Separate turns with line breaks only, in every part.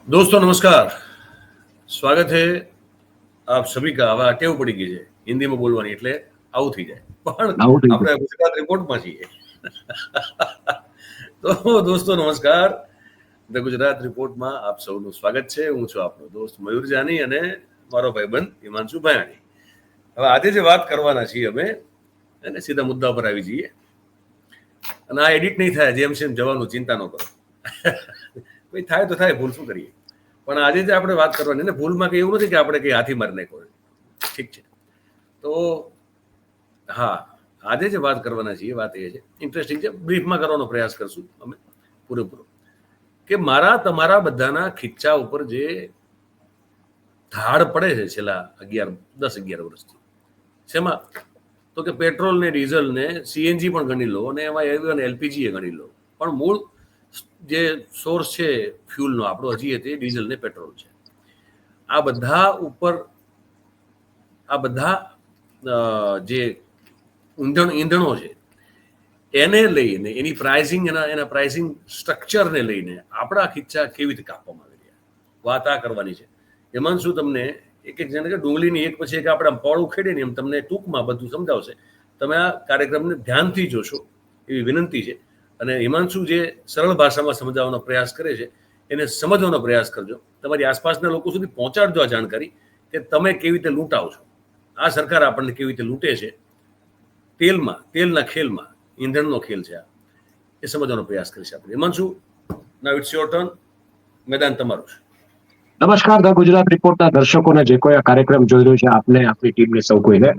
दोस्तों नमस्कार। स्वागत है આપ સભી કા। હવે ટેવ પડી ગઈ છે હિન્દીમાં બોલવાની એટલે આવું થઈ જાય, પણ
આવું થઈ
આપણે ગુજરાત રિપોર્ટમાં છીએ। તો દોસ્તો નમસ્કાર, ધ ગુજરાત રિપોર્ટમાં આપ સૌનું સ્વાગત છે। હું છું આપનો દોસ્ત મયુર જાની અને મારો ભાઈબંધ હિમાંશુ ભાયાણી। હવે આજે જે વાત કરવાના છીએ અમે એને સીધા મુદ્દા પર આવી જઈએ, અને આ એડિટ નહીં થાય, જેમ સેમ જવાનું ચિંતા ન કરો। ભાઈ થાય તો થાય, ભૂલ શું કરીએ। પણ આજે જે આપણે વાત કરવાની ને, ભૂલમાં કંઈ એવું નથી કે આપણે કંઈ હાથી મારી નાખ્યો, ઠીક છે। તો હા, આજે જે વાત કરવાના છીએ વાત એ છે, ઇન્ટરેસ્ટિંગ છે, બ્રીફમાં કરવાનો પ્રયાસ કરશું અમે પૂરેપૂરો, કે મારા તમારા બધાના ખીચ્ચા ઉપર જે ધાડ પડે છે છેલ્લા 10-11 વર્ષથી, શેમાં? તો કે પેટ્રોલ ને ડીઝલ ને સીએનજી પણ ગણી લો, અને એમાં even એલપીજી એ ગણી લો, પણ મૂળ જે સોર્સ છે ફ્યુલનો આપણો હજી તે ડીઝલ ને પેટ્રોલ છે। આ બધા ઉપર આ બધા જે ઈંધણો છે એને લઈને, એની પ્રાઇસિંગ, એના પ્રાઇસિંગ સ્ટ્રક્ચરને લઈને આપણા ખીચ્ચા કેવી રીતે કાપવામાં આવી રહ્યા, વાત આ કરવાની છે। એમાં શું તમને એક જેને કે ડુંગળીની એક પછી એક આપણે પળ ઉખેડીએ ને એમ તમને ટૂંકમાં બધું સમજાવશે। તમે આ કાર્યક્રમને ધ્યાનથી જોશો એવી વિનંતી છે, અને હિમાંશુ જે સરળ ભાષામાં સમજાવવાનો પ્રયાસ કરે છે એને સમજવાનો પ્રયાસ કરજો। તમારી આસપાસના લોકો સુધી પહોંચાડજો આ જાણકારી, કે તમે કેવી રીતે લૂંટાવ છો, આ સરકાર આપણને કેવી રીતે લૂંટે છે તેલના ખેલમાં, ઈંધણનો ખેલ છે આ, એ સમજવાનો પ્રયાસ કરીશું આપણે। હિમાંશુ, નાઉ ઇટ્સ યોર ટર્ન, મેદાન તમારું છે।
નમસ્કાર, ધ ગુજરાત રિપોર્ટના દર્શકોને, જે કોઈ આ કાર્યક્રમ જોઈ રહ્યું છે, આપને, આપની ટીમને, સૌ કોઈને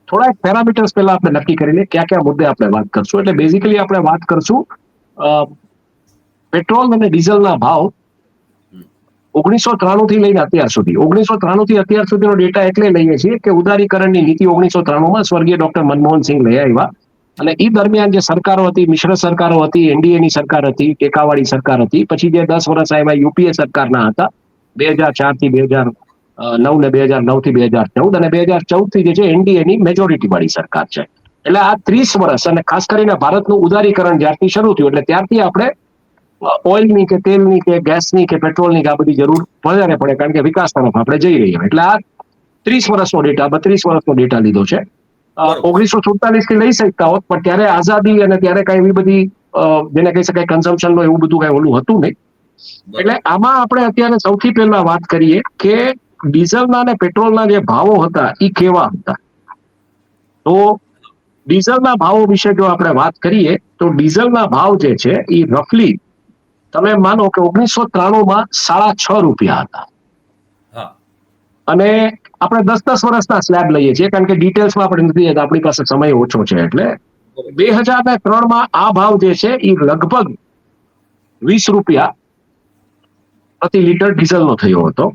થોડા પેરામીટર્સ પહેલા આપણે નક્કી કરી લઈએ ક્યાં કયા મુદ્દે આપણે વાત કરશું। એટલે બેઝિકલી આપણે વાત કરશું પેટ્રોલ અને ડીઝલના ભાવ 1993 થી લઈને અત્યાર સુધી। 1993 થી અત્યાર સુધીનો ડેટા એટલે લઈએ છીએ કે ઉદારીકરણની નીતિ 1993માં સ્વર્ગીય ડોક્ટર મનમોહન સિંહ લઈ આવ્યા, અને એ દરમિયાન જે સરકારો હતી, મિશ્ર સરકારો હતી, એનડીએની સરકાર હતી, ટેકાવાળી સરકાર હતી, પછી જે 10 વર્ષ આવ્યા યુપીએ સરકારના હતા, 2004 થી 2009 ને 2009 થી 2014, અને 2014 થી જે છે એનડીએની મેજોરિટી વાળી સરકાર છે। એટલે આ 30 વર્ષ, અને ખાસ કરીને ભારતનું ઉદારીકરણ જ્યારથી શરૂ થયું એટલે ત્યારથી આપણે ઓઇલની કે તેલની કે ગેસની કે પેટ્રોલની કે આ બધી જરૂર વધારે પડે, કારણ કે વિકાસ તરફ આપણે જઈ રહ્યા। એટલે આ 30 વર્ષનો ડેટા, 32 વર્ષનો ડેટા લીધો છે। 1947 થી લઈ શકતા હોત, પણ ત્યારે આઝાદી અને ત્યારે કઈ એવી બધી જેને કહી શકાય કન્ઝમ્પશનનો એવું બધું કઈ ઓલું હતું નહીં। એટલે આમાં આપણે અત્યારે સૌથી પહેલા વાત કરીએ કે ડીઝલના અને પેટ્રોલના જે ભાવો હતા એ કેવા હતા। તો ડીઝલના ભાવો વિશે જો આપણે વાત કરીએ તો ડીઝલના ભાવ જે છે એ રફલી તમે માનો કે 1993માં ₹6.5 હતા, અને આપણે 10-10 વર્ષના સ્લેબ લઈએ છીએ, કારણ કે ડિટેલ્સમાં આપણે નથી જતા, આપણી પાસે સમય ઓછો છે। એટલે 2003માં આ ભાવ જે છે એ લગભગ ₹20 પ્રતિ લીટર ડીઝલનો થયો હતો,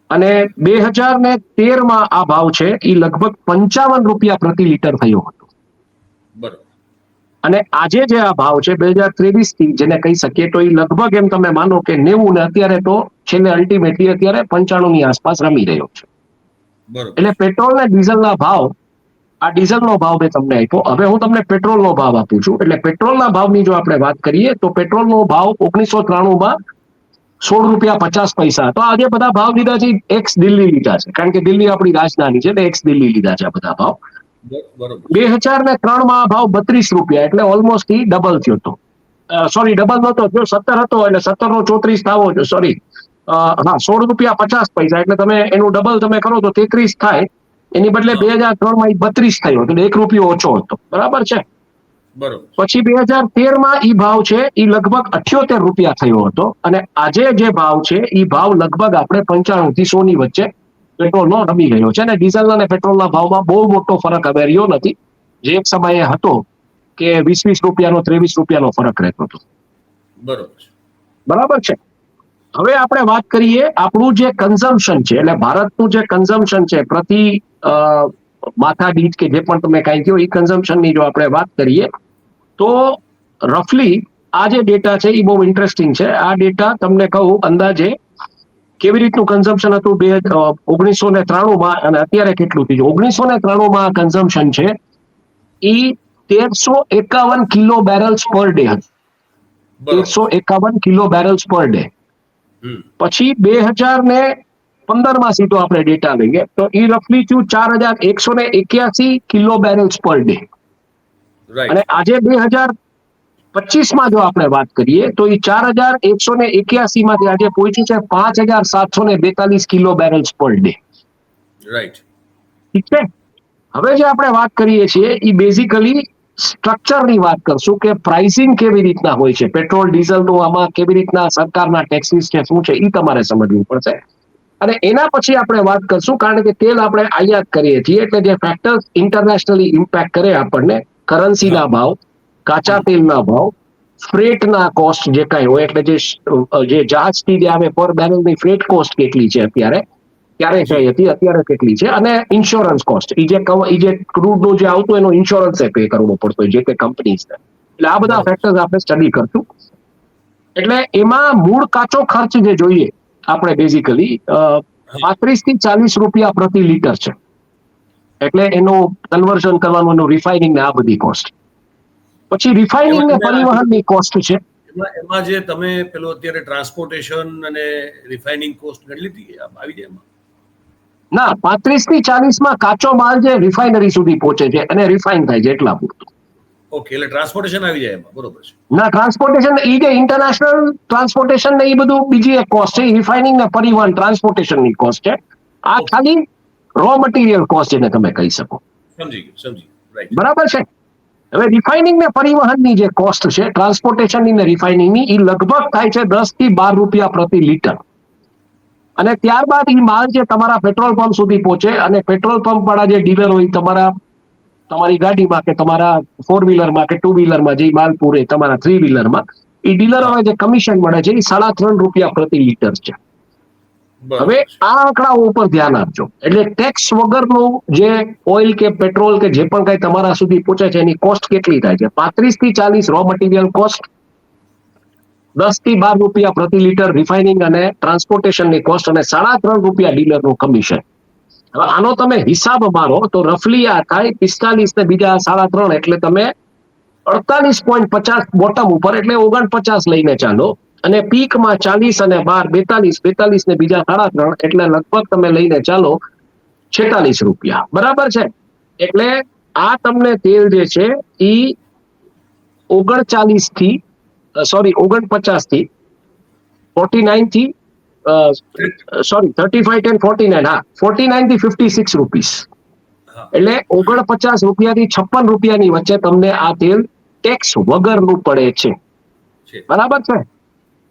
અને 2013માં આ ભાવ છે એ લગભગ ₹55 પ્રતિ લીટર થયો હતો। અને આજે જે આ ભાવ છે 2023 થી, જેને કહી શકીએ તો એ લગભગ એમ તમે માનો કે 90, ને અત્યારે તો છેલ્લે અલ્ટિમેટલી અત્યારે 95 ની આસપાસ રમી રહ્યો છે। એટલે પેટ્રોલ અને ડીઝલના ભાવ, આ ડીઝલનો ભાવ મેં તમને આપ્યો, હવે હું તમને પેટ્રોલનો ભાવ આપું છું। એટલે પેટ્રોલના ભાવની જો આપણે વાત કરીએ તો પેટ્રોલનો ભાવ 1993માં ₹16.50 હતો। આજે બધા ભાવ લીધા છે એક્સ દિલ્હી લીધા છે, કારણ કે દિલ્હી આપણી રાજધાની છે, એટલે એક્સ દિલ્હી લીધા છે આ બધા ભાવ। 2003માં આ ભાવ ₹32, એટલે ઓલમોસ્ટ ડબલ થયો હતો। સોરી, ડબલ નહોતો થયો, 17 હતો, એટલે 17 નો 34 થાવો, સોરી, હા, ₹16.50, એટલે તમે એનું ડબલ તમે કરો તો 33 થાય, એની બદલે 2003માં ₹32 થયો, એટલે ₹1 ઓછો હતો, બરાબર છે। પછી 2013માં ઈ ભાવ છે એ લગભગ ₹78 થયો હતો, અને આજે જે ભાવ છે એ ભાવ લગભગ આપણે 95 થી 100 ની વચ્ચે પેટ્રોલનો રમી રહ્યો છે। અને ડીઝલના અને પેટ્રોલના ભાવમાં બહુ મોટો ફરક હવે રહ્યો નથી, જે એક સમયે હતો કે ₹20-20, ₹23 ફરક રહેતો હતો। બરાબર છે। હવે આપણે વાત કરીએ આપણું જે કન્ઝમ્પશન છે, એટલે ભારતનું જે કન્ઝમ્પશન છે પ્રતિ માથા દીઠ કે જે પણ તમે કાંઈ કહો એ કન્ઝમ્પશનની જો આપણે વાત કરીએ તો રફલી આ જે ડેટા છે એ બહુ ઇન્ટરેસ્ટિંગ છે। આ ડેટા તમને કહું અંદાજે કેવી રીતનું કન્ઝમ્પશન હતું 1993માં અને અત્યારે કેટલું થયું। 1993માં કન્ઝમ્પશન છે એ 1351 કિલો બેરલ્સ પર ડે હતું, 1351 કિલો બેરલ્સ પર ડે। પછી 2015 સીધો આપણે ડેટા લઈએ તો એ રફલી થયું 4181 કિલો બેરલ્સ પર ડે. અને આજે 2025 જો આપણે વાત કરીએ તો એ 4181 માંથી આજે પહોંચ્યું છે 5742 કિલો બેરલ્સ પર ડે.
રાઈટ.
ઠીક છે. હવે જે આપણે વાત કરીએ છીએ એ બેઝિકલી સ્ટ્રક્ચરની વાત કરશું કે પ્રાઇસિંગ કેવી રીતના હોય છે, પેટ્રોલ ડીઝલનું આમાં કેવી રીતના સરકારના ટેક્સીસ છે શું છે એ તમારે સમજવું પડશે. અને એના પછી આપણે વાત કરશું કારણ કે તેલ આપણે આયાત કરીએ છીએ એટલે જે ફેક્ટર્સ ઇન્ટરનેશનલી ઇમ્પેક્ટ કરે આપણને, કરન્સીના ભાવ, કાચા તેલના ભાવ, ફ્રેટના કોસ્ટ જે કાંઈ હોય એટલે જે જહાજથી જે આવે પર બેરલની ફ્રેટ કોસ્ટ કેટલી છે અત્યારે, ક્યારે થઈ હતી, અત્યારે કેટલી છે, અને ઇન્સ્યોરન્સ કોસ્ટ એ જે ક્રૂડનું જે આવતું એનો ઇન્સ્યોરન્સ પે કરવો પડતો જે તે કંપની છે. એટલે આ બધા ફેક્ટર્સ આપણે સ્ટડી કરશું. એટલે એમાં મૂળ કાચો ખર્ચ જે જોઈએ આપણે બેઝિકલી 35 થી 40 રૂપિયા પ્રતિ લીટર છે. એટલે એનું કન્વર્ઝન કરવાનું, રિફાઇનિંગ ને આ બધી કોસ્ટ. પછી રિફાઇનિંગ ને પરિવહનની કોસ્ટ છે.
એમાં જે તમે પેલો અત્યારે ટ્રાન્સપોર્ટેશન અને રિફાઇનિંગ કોસ્ટ ગણી લીધી આવી જાય એમાં?
ના, 35 થી 40 માં કાચો માલ જે રિફાઇનરી સુધી પહોંચે છે અને રિફાઇન થાય છે એટલા પૂરતું.
ઓકે, એટલે ટ્રાન્સપોર્ટેશન આવી જાય એમાં, બરોબર છે.
ના, ટ્રાન્સપોર્ટેશન એ જે ઇન્ટરનેશનલ ટ્રાન્સપોર્ટેશન ને એ બધું બીજી એક કોસ્ટ છે, રિફાઇનિંગ ને પરિવહન ટ્રાન્સપોર્ટેશનની કોસ્ટ છે. આ ખાલી રો મટીરિયલ કોસ્ટ જેને તમે કહી શકો.
સમજી ગયું. રાઈટ.
બરાબર છે. હવે રિફાઇનિંગ ને પરિવહનની જે કોસ્ટ છે ટ્રાન્સપોર્ટેશનની ને રિફાઇનિંગની એ લગભગ થાય છે 10 થી 12 રૂપિયા પ્રતિ લીટર. અને ત્યારબાદ એ માલ જે તમારા પેટ્રોલ પંપ સુધી પહોંચે અને પેટ્રોલ પંપ વાળા જે ડીલર હોય તમારી ગાડીમાં કે તમારા 4 વ્હીલરમાં કે 2 વ્હીલરમાં જે માલ પૂરે તમારા 3 વ્હીલરમાં એ ડીલરોને જે કમિશન મળે છે એ 3.5 રૂપિયા પ્રતિ લીટર છે. હવે આ આંકડાઓ ઉપર ધ્યાન આપજો. એટલે ટેક્સ વગરનું જે ઓઇલ કે પેટ્રોલ કે જે પણ કઈ તમારા સુધી પહોંચે છે એની કોસ્ટ કેટલી થાય છે? 35 થી 40 રો મટીરિયલ કોસ્ટ, 10 થી 12 રૂપિયા પ્રતિ લીટર રિફાઇનિંગ અને ટ્રાન્સપોર્ટેશનની કોસ્ટ અને 3.5 રૂપિયા ડીલરનું કમિશન. હવે આનો તમે હિસાબ મારો તો રફલી આ થાય 45 ને બીજા 3.5 એટલે તમે 48.50 બોટમ ઉપર એટલે 49 લઈને ચાલો. અને પીકમાં 40 અને 12 42 ને બીજા 3.5 એટલે લગભગ તમે લઈને ચાલો 46 રૂપિયા. બરાબર છે. એટલે આ તમને તેલ જે છે એ 49 થી 49 થી 49 થી 35 and 49, હા 49 થી 56 રૂપીસ. એટલે 49 રૂપિયાથી 56 રૂપિયાની વચ્ચે તમને આ તેલ ટેક્સ વગરનું પડે છે. બરાબર છે.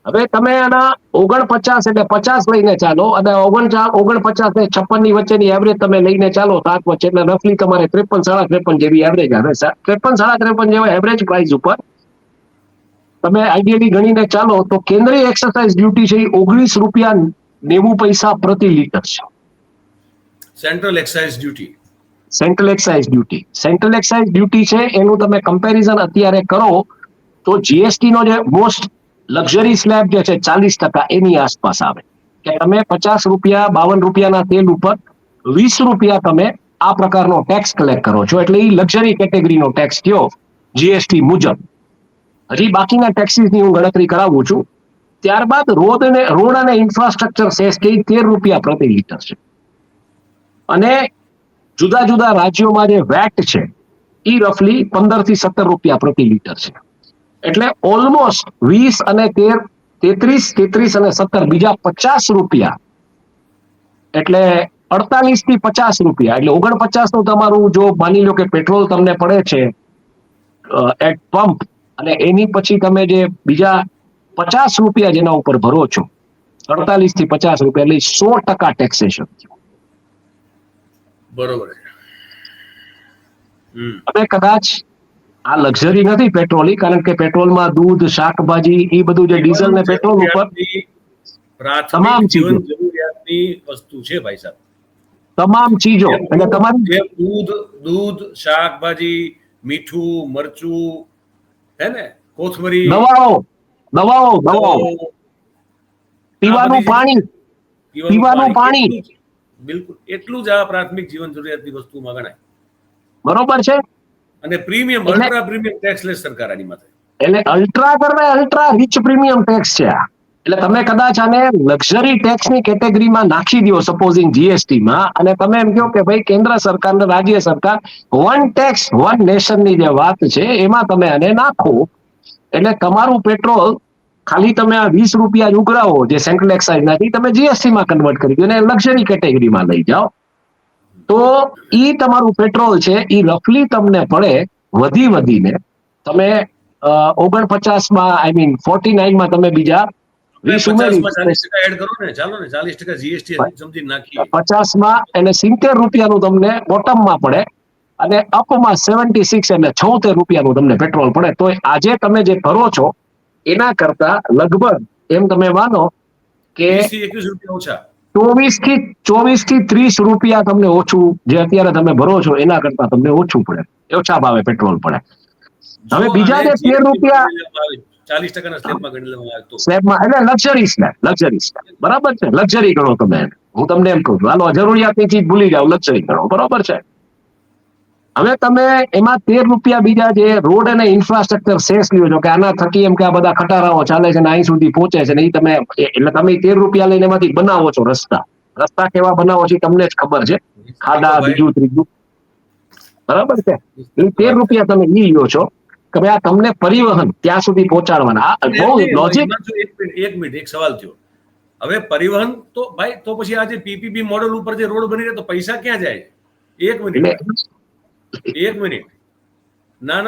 હવે તમે આના 49 એટલે 50 લઈને ચાલો અને 49 ને 56 ની વચ્ચેની એવરેજ તમે લઈને ચાલો 7 વચ્ચે એટલે રફલી તમારે 53 53 જેવી એવરેજ આવે. 53 53 જેવા એવરેજ પ્રાઇસ ઉપર તમે આઈડિયલી ગણીને ચાલો તો કેન્દ્રીય એક્સરસાઇઝ ડ્યુટી છે એ 19 રૂપિયા 90 પૈસા પ્રતિ લીટર છે.
Central excise duty.
Central excise duty છે એનું તમે કમ્પેરિઝન અત્યારે કરો તો જીએસટી નો જે મોસ્ટ લક્ઝરી સ્લેબ જે છે 40% એની આસપાસ આવે. કે તમે 50 રૂપિયા 52 રૂપિયાના તેલ ઉપર 20 રૂપિયા તમે આ પ્રકારનો ટેક્સ કલેક્ટ કરો છો. એટલે એ લક્ઝરી કેટેગરીનો ટેક્સ થયો જીએસટી મુજબ. હજી બાકીના ટેક્સીસની હું ગણતરી કરાવું છું. ત્યારબાદ રોડ અને ઇન્ફ્રાસ્ટ્રક્ચર સેસ કે 13 રૂપિયા પ્રતિ લીટર છે. અને જુદા જુદા રાજ્યોમાં જે વેટ છે એ રફલી 15 થી 17 રૂપિયા પ્રતિ લીટર છે. એટલે ઓલમોસ્ટ 20 અને 13 33 અને 17 બીજા 50 રૂપિયા એટલે 48 થી 50 રૂપિયા એટલે 49 નું તમારું જો માની લો કે પેટ્રોલ તમને પડે છે એટ પંપ અને એની પછી તમે જે બીજા 50 રૂપિયા જેના ઉપર ભરો છો 48 થી 50 રૂપિયા એટલે 100% ટેક્સેશન.
બરોબર.
હવે કદાચ આ લક્ઝરી નથી પેટ્રોલ કારણ કે પેટ્રોલમાં દૂધ શાકભાજી એ બધું જે ડીઝલ ને પેટ્રોલ ઉપર તમામ
જીવન જરૂરિયાતની વસ્તુ છે ભાઈ સાહેબ.
તમામ ચીજો એટલે તમારી
દૂધ શાકભાજી મીઠું મરચું હે ને કોથમરી
દવાઓ પીવાનું પાણી
બિલકુલ એટલું જ આ પ્રાથમિક જીવન જરૂરિયાતની વસ્તુમાં ગણાય.
બરોબર છે.
અને પ્રીમિયમ અલ્ટ્રા પ્રીમિયમ ટેક્સ લે સરકાર આની માથે.
એટલે અલ્ટ્રા કરતા અલ્ટ્રા રિચ પ્રીમિયમ ટેક્સ છે. એટલે તમે કદાચ આને લક્ઝરી ટેક્સની કેટેગરીમાં નાખી દો, સપોઝિંગ જીએસટીમાં, અને તમે એમ કહો કે ભાઈ કેન્દ્ર સરકાર ને રાજ્ય સરકાર વન ટેક્સ વન નેશનની જે વાત છે એમાં તમે આને નાખો, એટલે તમારું પેટ્રોલ ખાલી તમે આ 20 રૂપિયા જ ઉઘરાવો જે સેન્ટ્રલ એક્સાઇઝ નાથી, તમે જીએસટીમાં કન્વર્ટ કરી દો અને લક્ઝરી કેટેગરીમાં લઈ જાઓ, તો ઈ તમારું પેટ્રોલ છે ઈ રફલી તમને પડે વધીને તમે 49 આઈ મીન 49 તમે બીજા 20 ઉમેરી
50% એડ કરો ને, ચાલો ને 40% જીએસટી સમજી નાખીએ.
50 અને 70 રૂપિયાનું તમને બોટમમાં પડે, અને અપમાં 76 એટલે 76 રૂપિયાનું તમને પેટ્રોલ પડે. તો આજે તમે જે ભરો છો એના કરતા લગભગ એમ તમે માનો કે
20 થી 21 રૂપિયા ઓછા,
24 થી 30 રૂપિયા તમને ઓછું, જે અત્યારે તમે ભરો છો એના કરતા તમને ઓછું પડે, ઓછા ભાવે પેટ્રોલ પડે. હવે બીજા જે 13 રૂપિયા
40% સ્લેબમાં ગણી લેવામાં આવે તો
સ્લેબમાં, એટલે લક્ઝરી સ્લેબ, બરાબર છે, લક્ઝરી ગણો તમે. હું તમને એમ કહું છું, હાલો જરૂરિયાતની ચીજ ભૂલી જાઓ, લક્ઝરી ગણો, બરોબર છે. હવે તમે એમાં 13 રૂપિયા બીજા જે રોડ અને ઇન્ફ્રાસ્ટ્રક્ચર સેસ લ્યો છો, કે આના થકી એમ કે આ બધા ખટારાઓ ચાલે છે ને અહીં સુધી પહોંચે છે ને, એ તમે એટલે તમે 13 રૂપિયા લઈને એમાંથી બનાવો છો રસ્તા કેવા બનાવો છો તમને જ ખબર છે, ખાડા બીજું ત્રીજું, બરાબર છે. એ 13 રૂપિયા તમે ઈ લ્યો છો કે ભાઈ આ તમને પરિવહન ત્યાં સુધી પહોંચાડવાના. બહુ લોજિક.
એક મિનિટ, એક સવાલ થયો. હવે પરિવહન તો ભાઈ, તો પછી આ જે પીપીપી મોડેલ ઉપર જે રોડ બની રહ્યા તો પૈસા ક્યાં જાય? એક મિનિટ, ના,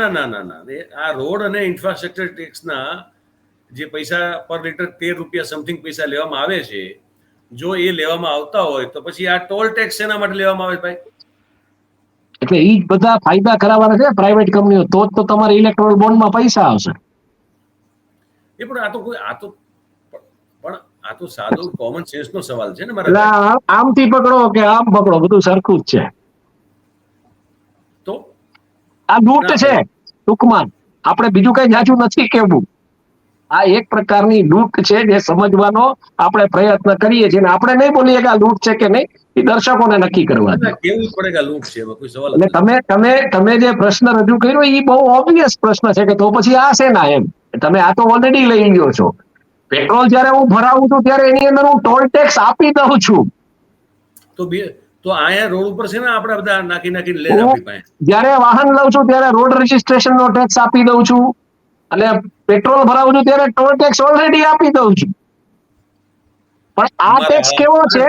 આ રોડ અને ઇન્ફ્રાસ્ટ્રક્ચર ટેક્સના જે પૈસા પર લીટર 13 રૂપિયા સમથિંગ પૈસા લેવામાં આવે છે, જો એ લેવામાં આવતા હોય તો પછી આ ટોલ ટેક્સ શેના માટે લેવામાં આવે ભાઈ?
એટલે ઈ બધા ફાયદા કરાવવાના છે પ્રાઇવેટ કંપનીઓ, તો જ તો તમારે ઇલેક્ટ્રોલ બોન્ડમાં પૈસા આવશે.
એ પણ આ તો સાદો કોમન સેન્સ નો સવાલ છે ને મારા.
આમથી પકડો કે આમ પકડો, બધું સરખું જ છે.
તો
આ લૂંટ છે ટૂંકમાં, આપણે બીજું કઈ જાજુ નથી કેવું. આ એક પ્રકારની લૂંટ છે જે સમજવાનો આપણે પ્રયત્ન કરીએ છીએ, આપણે નહીં બોલીએ કે આ લૂંટ છે કે નહીં, એ દર્શકોને નક્કી કરવા દો.
કેવું પડે કે લૂંટ છે, કોઈ સવાલ
એટલે તમે જે પ્રશ્ન રજૂ કર્યો એ બહુ ઓબ્વિયસ પ્રશ્ન છે કે તો પછી આ છે ના, એમ તમે આ તો ઓલરેડી લઈ ગયો છો. પેટ્રોલ જયારે હું ભરાવું છું ત્યારે એની અંદર હું ટોલ ટેક્સ આપી દઉં છું.
તો અહીંયા રોડ ઉપર છે ને આપણે બધા નાખીને લે આપણી પાસે.
જયારે વાહન લઉં છું ત્યારે રોડ રજીસ્ટ્રેશન નો ટેક્સ આપી દઉં છું, અને પેટ્રોલ ભરાવું છું ત્યારે ટોલ ટેક્સ ઓલરેડી આપી દઉં છું. પણ આ ટેક્સ કેવો છે?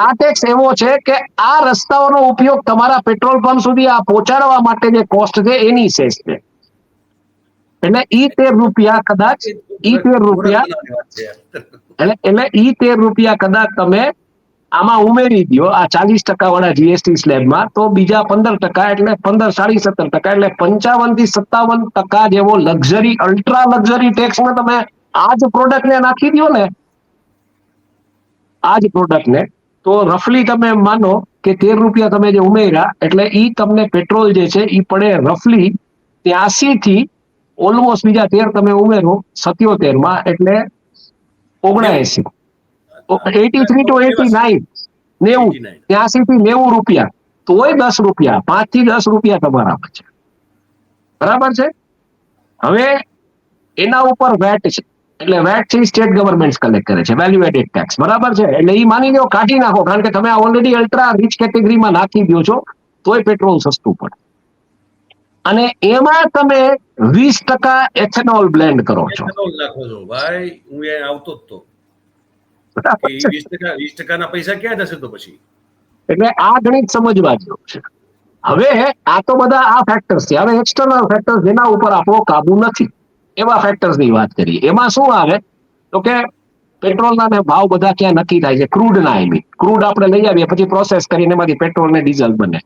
આ ટેક્સ એવો છે કે આ રસ્તાઓનો ઉપયોગ તમારા પેટ્રોલ પંપ સુધી આ પહોંચાડવા માટે જે કોસ્ટ છે એની સેસ છે. એટલે ઈ 13 રૂપિયા કદાચ કદાચ તમે આમાં ઉમેરી દો આ 40% વાળા જીએસટી સ્લેબમાં, તો બીજા 15% એટલે 15-17%, એટલે 55 થી 57% જેવો લક્ઝરી અલ્ટ્રા લક્ઝરી ટેક્સમાં તમે આ જ પ્રોડક્ટને નાખી દો ને, આ જ પ્રોડક્ટને, તો રફલી તમે માનો કે 13 રૂપિયા તમે જે ઉમેર્યા એટલે ઈ તમને પેટ્રોલ જે છે ઈ પડે રફલી 83 થી ઓલમોસ્ટ બીજા 13 તમે ઉમેરો 77 માં, એટલે 79, 83 to 89, 90, 83 થી 90 રૂપિયા, તોય 10 રૂપિયા, 5 થી 10 રૂપિયા તમારા છે, બરાબર છે. હવે એના ઉપર વેટ છે, એટલે વેટ છે સ્ટેટ ગવર્મેન્ટ કલેક્ટ કરે છે, વેલ્યુ એડેડ ટેક્સ, બરાબર છે. એટલે એ માની લો કાઢી નાખો, કારણ કે તમે ઓલરેડી અલ્ટ્રા રીચ કેટેગરીમાં નાખી દો છો, તોય પેટ્રોલ સસ્તું પડે. અને એમાં તમે 20% એથેનોલ બ્લેન્ડ કરો છો.
ભાઈ હું એ આવતો જ તો 20% ના પૈસા ક્યાં જશે તો પછી?
એટલે આ ગણિત સમજવા જેવું છે. હવે આ તો બધા આ ફેક્ટર્સ છે. હવે એક્સટર્નલ ફેક્ટર્સ જેના ઉપર આપણો કાબુ નથી, એવા ફેક્ટર્સ ની વાત કરીએ. એમાં શું આવે તો કે પેટ્રોલના ભાવ બધા ક્યાં નક્કી થાય છે? ક્રૂડના, ક્રૂડ આપણે લઈ આવીએ, પછી પ્રોસેસ કરીને એમાંથી પેટ્રોલ ને ડીઝલ બને.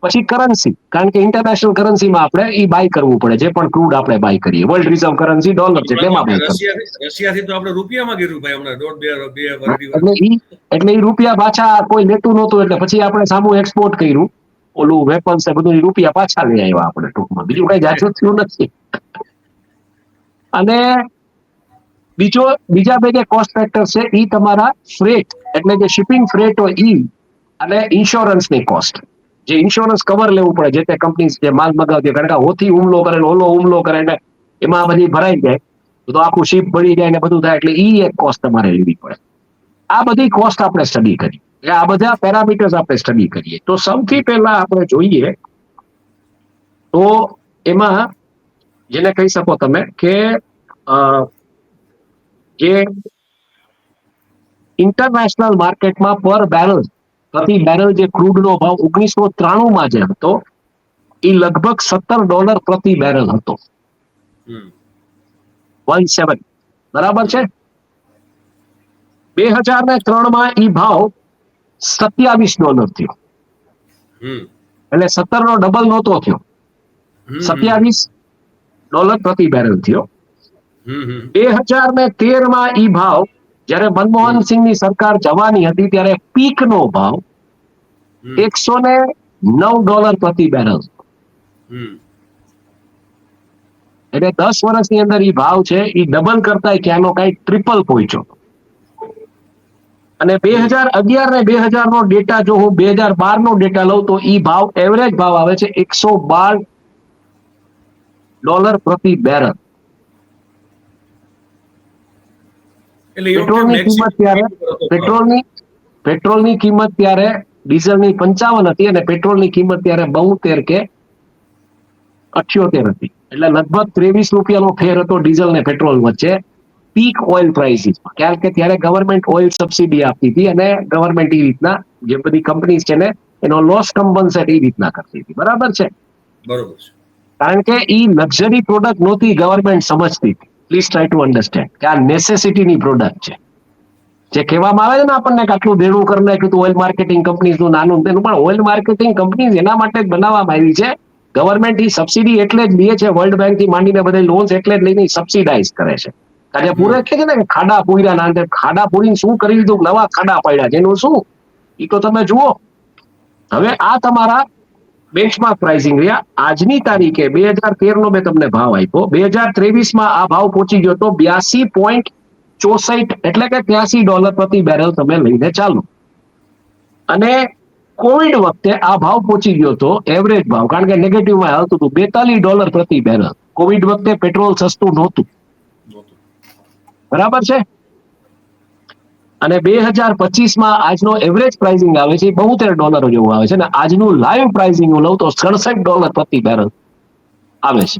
પછી કરન્સી, કારણ કે ઇન્ટરનેશનલ કરન્સીમાં આપણે ઈ બાય કરવું પડે, જે પણ ક્રૂડ આપણે બાય કરીએ. વર્લ્ડ રિઝર્વ કરન્સી ડોલર છે, તેમાં બાય કરવું.
રશિયાથી તો આપણે રૂપિયામાં કર્યું ભાઈ હમણાં 1.5-2
એટલે ઈ રૂપિયા પાછા કોઈ લેતું નહોતું, એટલે પછી આપણે સામું એક્સપોર્ટ કર્યું, ઓલું વેપન્સ બધું રૂપિયા પાછા લઈ આવ્યા આપણે, ટૂંકમાં બીજું કઈ જાજુ થયું નથી. અને બીજા બે જે કોસ્ટ ફેક્ટર છે ઈ તમારા ફ્રેટ, એટલે જે શિપિંગ ફ્રેટ હોય ઈ, અને ઇન્સ્યોરન્સની કોસ્ટ, જે ઇન્સ્યોરન્સ કવર લેવું પડે જે તે કંપની જે માલ મગાવતી, કારણ કે હોથી હુમલો કરે, ઓલો હુમલો કરે, એમાં બધી ભરાઈ જાય. તો આખું શિપ બળી જાય ને બધું થાય, એટલે ઈ એક કોસ્ટ તમારે લેવી પડે. આ બધી કોસ્ટ આપણે સ્ટડી કરી, એટલે આ બધા પેરામીટર્સ આપણે સ્ટડી કરીએ. તો સૌથી પહેલા આપણે જોઈએ તો એમાં જેને કહી શકો તમે કે જે ઇન્ટરનેશનલ માર્કેટમાં પર બેરલ, પ્રતિ બેરલ જે ક્રૂડ નો ભાવ 1993 જે હતો એ લગભગ $17 પ્રતિ બેરલ હતો. 17, બરાબર છે. 2003 ઈ ભાવ $27 થયો, એટલે 17 નો ડબલ નહોતો થયો, $27 પ્રતિ બેરલ થયો. 2013 ઈ ભાવ જયારે મનમોહન સિંહની સરકાર જવાની હતી ત્યારે પીક નો ભાવ $109 પ્રતિ બેરલ. એટલે 10 વર્ષની અંદર ઈ ભાવ છે એ ડબલ કરતા ક્યાંનો કઈ ટ્રિપલ પહોંચ્યો. અને 2011 ને 2000 નો ડેટા જો હું 2012 નો ડેટા લઉં તો ઈ ભાવ એવરેજ ભાવ આવે છે $112 પ્રતિ બેરલ. પેટ્રોલની કિંમત ત્યારે પેટ્રોલની કિંમત ત્યારે ડીઝલની 55 હતી અને પેટ્રોલની કિંમત ત્યારે 72 કે 78 હતી, એટલે લગભગ ₹23 ફેર હતો ડીઝલ ને પેટ્રોલ વચ્ચે પીક ઓઇલ પ્રાઇસીસમાં. કારણ કે ત્યારે ગવર્મેન્ટ ઓઇલ સબસિડી આપતી હતી અને ગવર્મેન્ટ એ રીતના જે બધી કંપની છે ને એનો લોસ કમ્પન્સેટ એ રીતના કરતી હતી. બરાબર છે. કારણ કે ઈ લક્ઝરી પ્રોડક્ટ નહોતી, ગવર્મેન્ટ સમજતી હતી. પ્લીઝ ટ્રાય ટુ અન્ડરસ્ટેન્ડ કે આ નેસેસિટીની પ્રોડક્ટ છે. જે કહેવામાં આવે છે ને આપણને કે આટલું દેણું કરી નાખ્યું હતું ઓઇલ માર્કેટિંગ કંપનીઝનું નાનું તેનું, પણ ઓઇલ માર્કેટિંગ કંપનીઝ એના માટે જ બનાવવામાં આવી છે. ગવર્મેન્ટ ઈ સબસિડી એટલે જ લે છે, વર્લ્ડ બેંક થી માંડીને બધા લોન્સ એટલે જ લઈને સબસિડાઇઝ કરે છે. કારણ કે પૂરે કે છે ને ખાડા પૂર્યા ના, ખાડા પૂરીને શું કરી લીધું, નવા ખાડા પડ્યા છે, એનું શું એ તો તમે જુઓ. હવે આ તમારા બેન્ચમાર્ક પ્રાઇસિંગ રહ્યા. આજની તારીખે 2013 નો મેં તમને ભાવ આપ્યો, 2023 આ ભાવ પહોંચી ગયો તો 82.64, એટલે કે $83 પ્રતિ બેરલ તમે લઈને ચાલો. અને કોવિડ વખતે આ ભાવ પહોંચી ગયો તો એવરેજ ભાવ, કારણ કે નેગેટિવમાં આવતું હતું, $42 પ્રતિ બેરલ. કોવિડ વખતે પેટ્રોલ સસ્તું નહોતું, બરાબર છે. અને 2025 આજનો એવરેજ પ્રાઇસિંગ આવે છે $72 જેવું આવે છે, અને આજનું લાઈવ પ્રાઇસિંગ હું લઉં તો $67 પ્રતિ બેરલ આવે છે.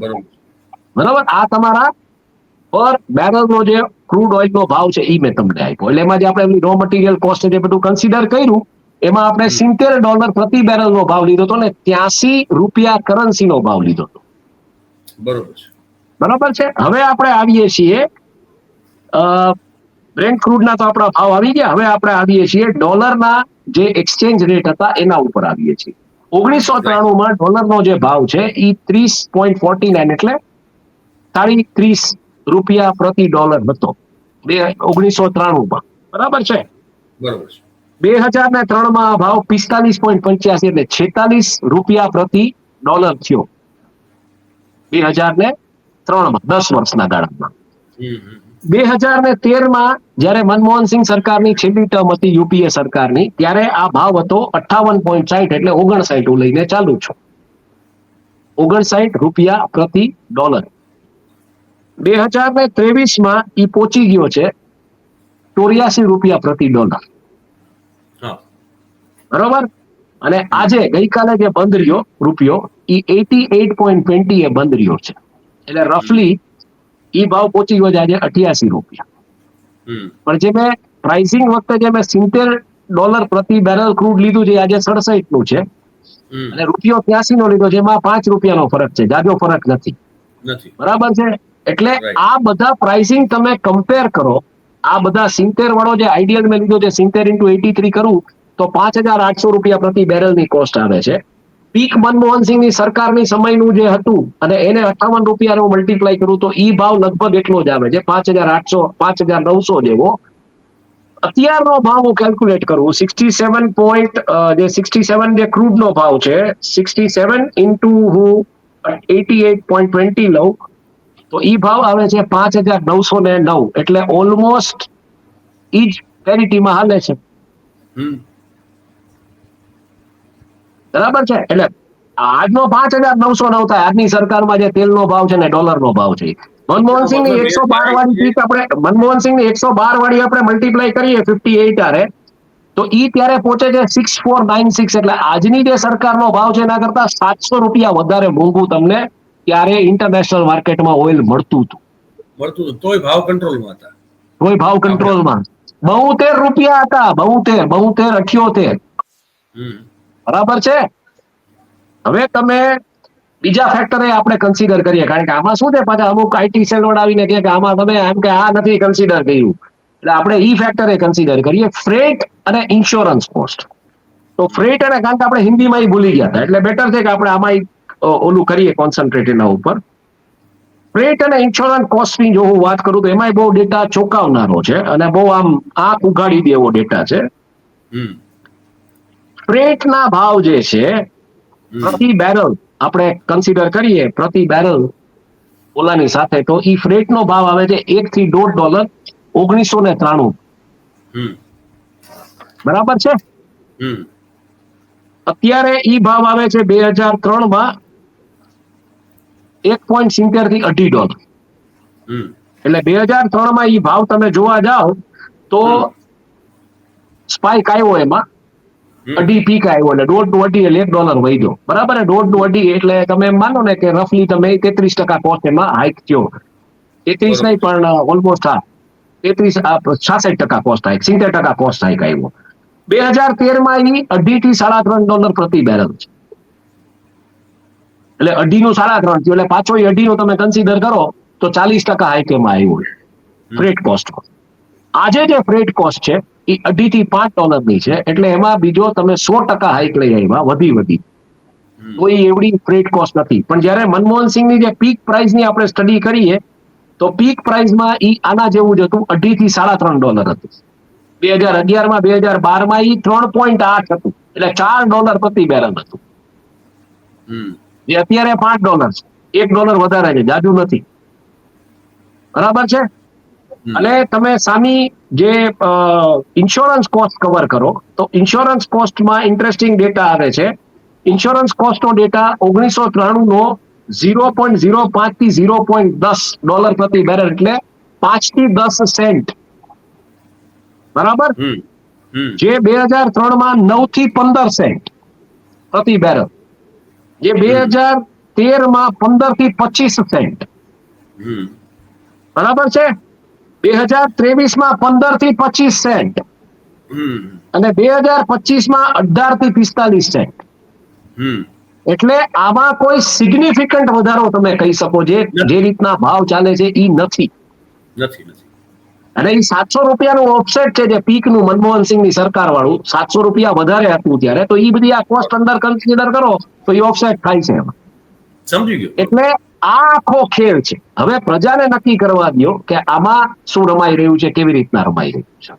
બરાબર. આ તમારા પર બેરલ નો જે ક્રૂડ ઓઇલ નો ભાવ છે એ મેં તમને આપ્યો. એટલે એમાં જે આપણે રો મટીરિયલ કોસ્ટ જે બધું કન્સિડર કર્યું એમાં આપણે $70 પ્રતિ બેરલ નો ભાવ લીધો હતો ને ₹83 કરન્સી નો ભાવ લીધો હતો. બરોબર છે. હવે આપણે આવીએ છીએ બ્રેન્ટ ક્રૂડના તો આપણા ભાવ આવી ગયા. હવે આપણે આવીએ છીએ ડોલરના જે એક્સચેન્જ રેટ હતા એના ઉપર આવીએ છીએ. 1993 ડોલરનો જે ભાવ છે એ 30.49 એટલે ₹30 પ્રતિ ડોલર હતો 1993 બરાબર છે. 2003 આ ભાવ 45.85 એટલે ₹46 પ્રતિ ડોલર થયો 2003 10 વર્ષના ગાળામાં. 2013 જયારે મનમોહન સિંહ સરકારની છેલ્લી ટર્મ હતી યુપીએ સરકારની, ત્યારે આ ભાવ હતો 58.60 એટલે 59 હું લઈને ચાલુ છું, ₹59 પ્રતિ ડોલર. 2023 ઈ પહોંચી ગયો છે ₹84 પ્રતિ ડોલર. બરોબર. અને આજે ગઈકાલે જે બંધ રહ્યો રૂપિયો એ 88.20 એ બંધ રહ્યો છે, એટલે રફલી ઈ ભાવ પહોંચી ગયો છે આજે ₹88. પણ જે મેં પ્રાઇસિંગ વખતે જે મેં $70 પ્રતિ બેરલ ક્રૂડ લીધું છે આજે 67 નું છે, અને રૂપિયો 83 નો લીધો છે, એમાં ₹5 નો ફરક છે, જાજો ફરક નથી. બરાબર છે. એટલે આ બધા પ્રાઇસિંગ તમે કમ્પેર કરો. આ બધા 70 વાળો જે આઈડિયલ મેં લીધો છે 70 × 83 કરું તો ₹5,800 પ્રતિ બેરલની કોસ્ટ આવે છે. પીક મનમોહન સિંહની સરકારની સમયનું જે હતું અને એને ₹58 નું મલ્ટીપ્લાય કરું તો ઈ ભાવ લગભગ એટલો જ આવે છે 5,800 5,900 જેવો. અત્યારનો ભાવ હું કેલ્ક્યુલેટ કરું 67 જે ક્રૂડ નો ભાવ છે 67 ઇન્ટુ હું 88.20 લઉં તો ઈ ભાવ આવે છે 5,909, એટલે ઓલમોસ્ટ ઈ જ પેરિટીમાં હાલે છે. બરાબર છે. એટલે આજનો 5,909 થાય આજની સરકારમાં જે તેલનો ભાવ છે ને ડોલરનો ભાવ છે મનમોહનસિંહની 112 વાળી પીક આપણે મનમોહનસિંહની 112 વાળી આપણે મલ્ટીપ્લાય કરીએ 58 આરે તો ઈ ત્યારે પહોંચે છે 6496. એટલે આજની જે સરકારનો ભાવ છે એના કરતા 700 રૂપિયા વધારે મોંઘું તમને ત્યારે ઇન્ટરનેશનલ માર્કેટમાં ઓઇલ મળતું હતું.
તોય ભાવ કંટ્રોલમાં હતા.
કોઈ ભાવ કંટ્રોલમાં 72 રૂપિયા હતા. 72 78. બરાબર છે. હવે તમે બીજા ફેક્ટરે આપણે કન્સિડર કરીએ, કારણ કે આમાં શું છે, પાછા અમુક આઈટી સેલોડ આવીને કહે કે આમાં તમે એમ કે આ નથી કન્સિડર કર્યું, એટલે આપણે ઈ ફેક્ટરે કન્સિડર કરીએ, ફ્રેટ અને ઇન્સ્યોરન્સ કોસ્ટ. તો ફ્રેટ અને કારણ કે આપણે હિન્દીમાં ભૂલી ગયા હતા એટલે બેટર છે કે આપણે આમાં ઓલું કરીએ કોન્સન્ટ્રેટ એના ઉપર. ફ્રેટ અને ઇન્સ્યોરન્સ કોસ્ટની જો હું વાત કરું તો એમાં બહુ ડેટા ચોંકાવનારો છે અને બહુ આમ આંખ ઉઘાડી દે એવો ડેટા છે. ફ્રેટના ભાવ જે છે પ્રતિ બેરલ આપણે કન્સિડર કરીએ પ્રતિ બેરલ ઓલાની સાથે, તો ઈ ફ્રેટનો ભાવ આવે છે $1 થી $1.5 1993. બરાબર છે. અત્યારે ઈ ભાવ આવે છે 2003માં $1.70 થી $2.5. એટલે 2003માં ઈ ભાવ તમે જોવા જાઓ તો સ્પાઇક આવ્યો એમાં, અઢી પીક આવ્યો એટલે 1.5 એટલે $1 વધ્યો. બરાબર. 1.5 એટલે તમે માનો ને કે રફલી તમે 33% કોસ્ટ એમાં હાઈક થયો. 33 નહીં પણ almost 66% cost hike, 70% cost hike આવ્યો. 2013માં ઈ $2 થી $3.5 પ્રતિ બેરલ છે. એટલે 2.5 નું 3.5 થયું એટલે પાછો 2.5 નું તમે કન્સિડર કરો તો 40% હાઈક એમાં આવ્યું ફ્રેટ કોસ્ટ. આજે જે ફ્રેટ કોસ્ટ છે એ $2 થી $5 ની છે. એટલે એમાં બીજો તમે 100% હાઈક લઈ આવ્યા વધી. તો એ એવડી ફ્રેટ કોસ્ટ નથી. પણ જયારે મનમોહનસિંહની જે પીક પ્રાઇસની આપણે સ્ટડી કરીએ તો પીક પ્રાઇસમાં ઈ આના જેવું જ હતું, $2 થી $3.5 હતું. 2011માં 2012માં ઈ 3.8 હતું. એટલે $4 પ્રતિ બેરલ હતું. જે અત્યારે $5 છે. $1 વધારે છે, જાજુ નથી. બરાબર છે. અને તમે સામી જે ઇન્સ્યોરન્સ કોસ્ટ કવર કરો તો ઇન્સ્યોરન્સ કોસ્ટમાં ઇન્ટરેસ્ટિંગ ડેટા આવે છે. ઇન્સ્યોરન્સ કોસ્ટનો ડેટા 1993 નો 0.05 થી $0.10 પ્રતિ બેરલ, એટલે 5 થી 10 સેન્ટ. બરાબર. જે 2003માં 9 થી 15 સેન્ટ પ્રતિ બેરલ, જે 2013માં 15 થી 25 સેન્ટ. બરાબર છે. 2023માં 15 થી 25 સેન્ટ અને 2025માં 18 થી 45 સેન્ટ. એટલે આમાં કોઈ સિગ્નિફિકન્ટ વધારો તમે કહી શકો જે રીતના ભાવ ચાલે છે એ નથી. અને એ 700 રૂપિયાનું ઓફસેટ છે જે પીકનું મનમોહનસિંહની સરકાર વાળું 700 રૂપિયા વધારે હતું ત્યારે, તો એ બધી આ કોસ્ટ અંડર કન્સિડર કરો તો એ ઓફસેટ થાય છે એમાં.
સમજી ગયો.
એટલે આ આખો ખેલ છે. હવે પ્રજાને નક્કી કરવા દો કે આમાં શું રમાઈ રહ્યું છે, કેવી રીતના રમાઈ રહ્યું છે.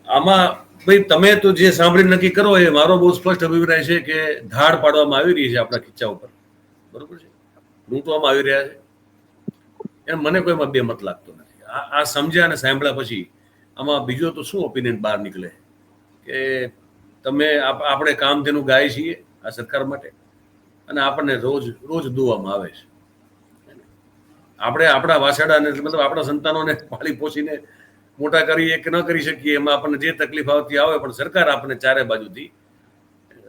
આમાં ભાઈ તમે તો જે સાંભળી નક્કી કરો એ મારો બહુ સ્પષ્ટ અભિપ્રાય છે કે ધાડ પાડવામાં આવી રહી છે આપણા ખીચા ઉપર. બરોબર છે. લૂંટવામાં આવી રહ્યા છે. એમ મને કોઈમાં બે મત લાગતો નથી. આ સમજ્યા અને સાંભળ્યા પછી આમાં બીજો તો શું ઓપિનિયન બહાર નીકળે કે તમે આપણે કામધેનું ગાય છીએ આ સરકાર માટે અને આપણને રોજ દુવામાં આવે છે. આપણે આપણા વાછરડાને મતલબ આપણા સંતાનોને પાળી પોષીને મોટા કરીએ કે ન કરી શકીએ એમાં આપણને જે તકલીફ આવતી આવે, પણ સરકાર આપણને ચારે બાજુથી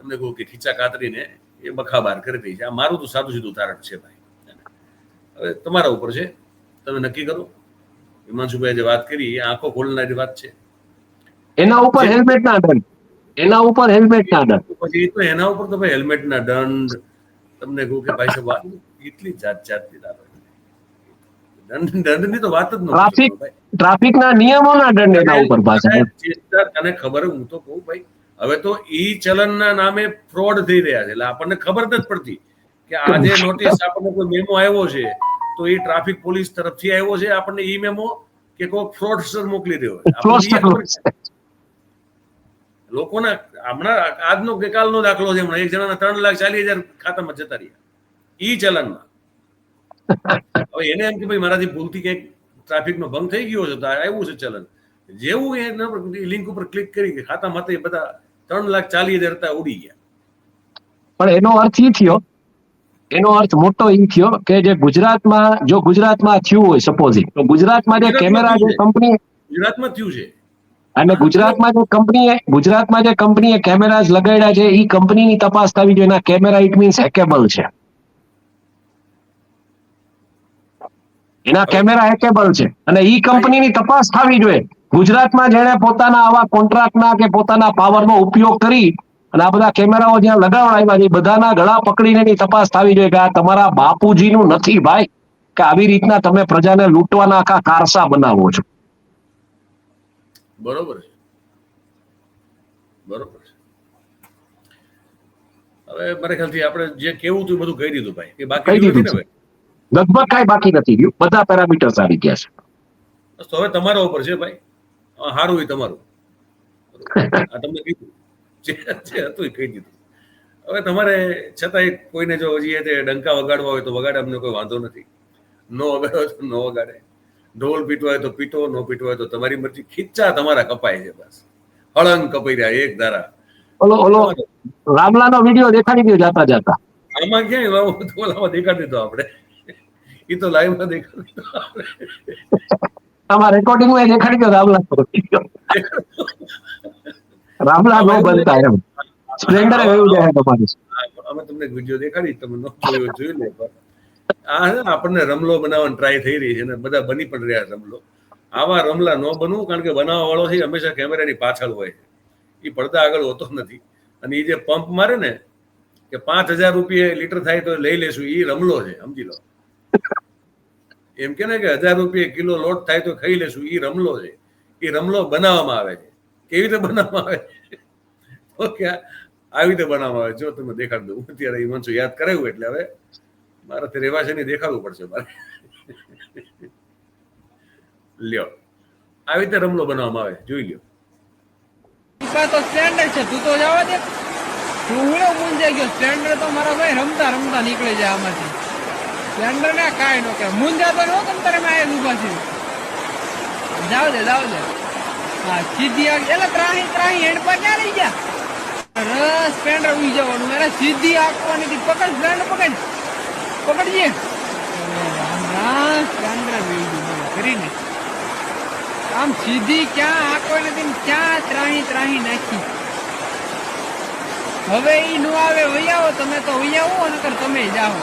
અમને કહું કે ખીચા કાતરીને એ બખાબાર કરી રહી છે. આ મારું તો સાદું સીધું તારણ છે ભાઈ. હવે તમારા ઉપર છે, તમે નક્કી કરો. હિમાંશુભાઈ જે વાત કરી એ આંખો ખોલનારી વાત છે.
એના ઉપર હેલ્મેટના દંડ,
પછી તો એના ઉપર તો ભાઈ હેલ્મેટના દંડ, તમને કહું કે ભાઈ સાહેબ વાત એટલી જાતની દંડની તો વાત જ નથી.
ટ્રાફિકના નિયમોના દંડ એના ઉપર પાછા.
તને ખબર, હું તો કહું ભાઈ હવે તો ઈ ચલનના નામે ફ્રોડ થઈ રહ્યા છે. એટલે આપણને ખબર નથી પડતી કે આજે નોટિસ આપણને કોઈ મેમો આવ્યો છે તો એ ટ્રાફિક પોલીસ તરફથી આવ્યો છે આપણને ઈ મેમો કે કોઈ ફ્રોડસ્ટર મોકલી રહ્યો છે. લોકોના હમણાં આજનો કે કાલનો દાખલો છે. હમણાં એક જણાના 3,40,000 ખાતામાં જતા રહ્યા ઈ ચલનમાં. હવે એને એમ કે ભાઈ મારાથી ભૂલથી કંઈક ટ્રાફિકનો ભંગ થઈ ગયો છે તો આવ્યું છે ચલન. જેવું એ લિંક ઉપર ક્લિક કરી કે ખાતામાં બધા 3,40,000 ઉડી ગયા.
પણ એનો અર્થ એ થયો એનો અર્થ મોટો એ થયો કે જે ગુજરાતમાં થયું હોય સપોઝિંગ, તો ગુજરાતમાં જે કેમેરા જે કંપની
ગુજરાતમાં થયું છે.
અને ગુજરાતમાં જે કંપનીએ કેમેરાઝ લગાડ્યા છે એ કંપનીની તપાસ થવી જોઈએ. એના કેમેરા ઇટ મીન્સ હેકેબલ છે, એના કેમેરા હેકેબલ છે અને ઈ કંપનીની તપાસ થવી જોઈએ. ગુજરાતમાં જેણે પોતાના આવા કોન્ટ્રાક્ટના કે પોતાના પાવરનો ઉપયોગ કરી અને આ બધા કેમેરાઓ જ્યાં લગાવડાવ્યા છે બધાના ગળા પકડીને એની તપાસ થવી જોઈએ કે આ તમારા બાપુજીનું નથી ભાઈ, કે આવી રીતના તમે પ્રજાને લૂંટવાના આખા કારસા બનાવો છો.
બરોબર છે, બરોબર છે. હવે મારા ખ્યાલથી આપણે જે કેવું હતું બધું કહી દીધું ભાઈ, કે બાકી
કહી
રહ્યું
દીધું
નથી ને
છે,
ભાઈ?
લગભગ કાંઈ બાકી નથી રહ્યું, બધા પેરામીટર્સ આવી ગયા છે.
બસ તો હવે તમારા ઉપર છે ભાઈ, સારું એ તમારું. આ તમને કીધું જે હતું એ કહી દીધું. હવે તમારે છતાંય કોઈને જો હજી તે ડંકા વગાડવા હોય તો વગાડે, અમને કોઈ વાંધો નથી. નો વગાડો હોય તો નો વગાડે, ઢોલ પીટવા હોય તો પીટો, નો પીટવા હોય તો તમારી મરજી. ખીચ્ચા તમારા કપાય છે બસ, હળંગ કપાઈ રહ્યા એક ધારા.
ઓલો રામલાનો વિડીયો દેખાડી દો જાતા.
આમાં ક્યાંય ઓલામાં દેખાડી દીધો આપણે, એ તો લાઈવમાં દેખાડી દીધો આપણે.
આમાં રેકોર્ડિંગમાં દેખાડી દો રામલા નો બનતા એમ. સ્પ્લેન્ડર એવું જાય તમારી.
અમે તમને વિડીયો દેખાડી, તમે નો જોયું જોઈ લે. આ આપણને રમલો બનાવવાની ટ્રાય થઈ રહી છે અને બધા બની પણ રહ્યા રમલો. આવા રમલા ન બનવું, કારણ કે બનાવવા વાળો છે હંમેશા કેમેરાની પાછળ હોય છે, એ પડદા આગળ હોતો નથી. અને એ જે પંપ મારે ને કે 5,000 રૂપિયા લીટર થાય તો લઈ લેશું, એ રમલો છે, સમજી લો. એમ કે ને કે 1,000 રૂપિયા કિલો લોટ થાય તો ખાઈ લેશું, એ રમલો છે. એ રમલો બનાવવામાં આવે છે. કેવી રીતે બનાવવામાં આવે છે? ઓકે, આવી રીતે બનાવવામાં આવે. જો તમે દેખાડ દઉં અત્યારે, એ મનસુ યાદ કરાવ્યું એટલે હવે મારે તે રહેવાસીને દેખાડવું પડશે મારે. લ્યો, આવી રીતે રમલો બનાવવામાં આવે, જોઈ લ્યો.
તો સ્પ્લેન્ડર છે, તું તો જવા દે. હું મૂંઝાઈ ગયો. સ્પ્લેન્ડર તો મારા ભાઈ રમતા રમતા નીકળી જાય આમાંથી. સ્પ્લેન્ડર ને કાંઈ નો કે મૂંઝાતો નો તમ તારે માં ઉભા છે. જાવ દે. હા, સીધી એટલે ત્રાહી હેડ પર ક્યાં રહી ગયા? સ્પ્લેન્ડર ઉઈ જવાનું, એને સીધી આંકવાની હતી. પકડ સ્પ્લેન્ડર, પકડજે. સ્પ્લેન્ડર કરીને આમ સીધી ક્યાં આંકવા નથી, ક્યાં ત્રાહી નાખી. હવે ઈ નો આવે, વહી આવો તમે, તો વહી આવો, નકર તમે જાઓ.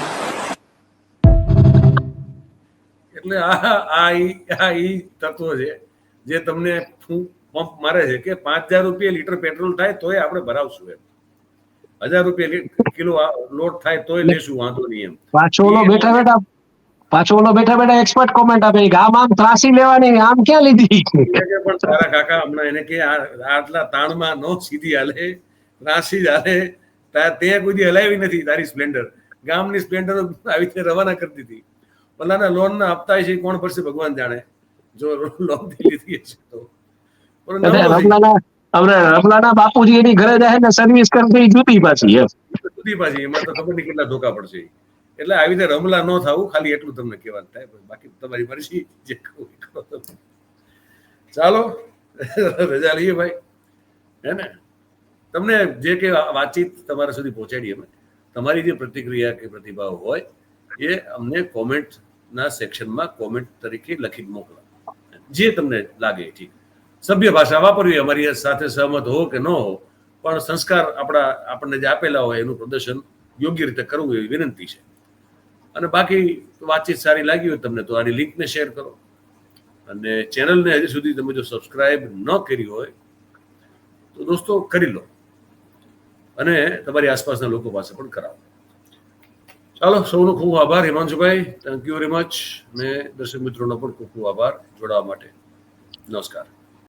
એટલે આ ઈ તત્વો છે જે તમને પંપ મારે છે કે 5,000 રૂપિયા લીટર પેટ્રોલ થાય તોય આપણે ભરાવશું એમ, 1,000 રૂપિયા કિલો લોટ થાય તોય લેશું, વાંધો નહીં એમ. પાછો
ઓલો બેઠા એક્સપર્ટ કોમેન્ટ આપે કે આમ ત્રાસી લેવાની, આમ ક્યાં લીધી?
પણ તારા કાકા હમણાં એને કે આટલા તાણમાં નો સીધી હાલે, ત્રાસી જ હાલે. તે કોઈ દી હલાવી નથી તારી સ્પ્લેન્ડર. ગામની સ્પ્લેન્ડર આવી રીતે રવાના કરી દીધી. પેલાના લોન ના હપ્તા છે, કોણ ભરશે ભગવાન જાણે, જો લોન લીધી હશે તો.
રમલાના બાપુજી એની ઘરે જાય ને સર્વિસ કરતી જુદી પાછી
એમાં તો ખબર નહીં કેટલા ધોકા પડશે. એટલે આવી રીતે રમલા ન થવું, ખાલી એટલું તમને કહેવાનું થાય. બાકી તમારી મરજી, જે કરો તમે. ચાલો, રજા લઈએ ભાઈ, હે ને? તમને જે કે વાતચીત તમારા સુધી પહોંચાડી અમે, તમારી જે પ્રતિક્રિયા કે પ્રતિભાવ હોય એ અમને કોમેન્ટના સેક્શનમાં કોમેન્ટ તરીકે લખી મોકલો, જે તમને લાગે. ઠીક, સભ્ય ભાષા વાપરવી, અમારી સાથે સહમત હો કે ન હો, પણ સંસ્કાર આપણને જે આપેલા હોય એનું પ્રદર્શન યોગ્ય રીતે કરવું એવી વિનંતી છે. અને બાકી વાતચીત સારી લાગી હોય તમને તો આની લિંકને શેર કરો, અને ચેનલને હજી સુધી તમે જો સબસ્ક્રાઇબ ન કરી હોય તો દોસ્તો કરી લો, અને તમારી આસપાસના લોકો પાસે પણ કરાવો. ચાલો, સૌનો ખૂબ આભાર. હિમાંશુભાઈ, થેન્ક યુ વેરી મચ. અને દર્શક મિત્રોનો પણ ખૂબ ખૂબ આભાર જોડાવા માટે. નમસ્કાર.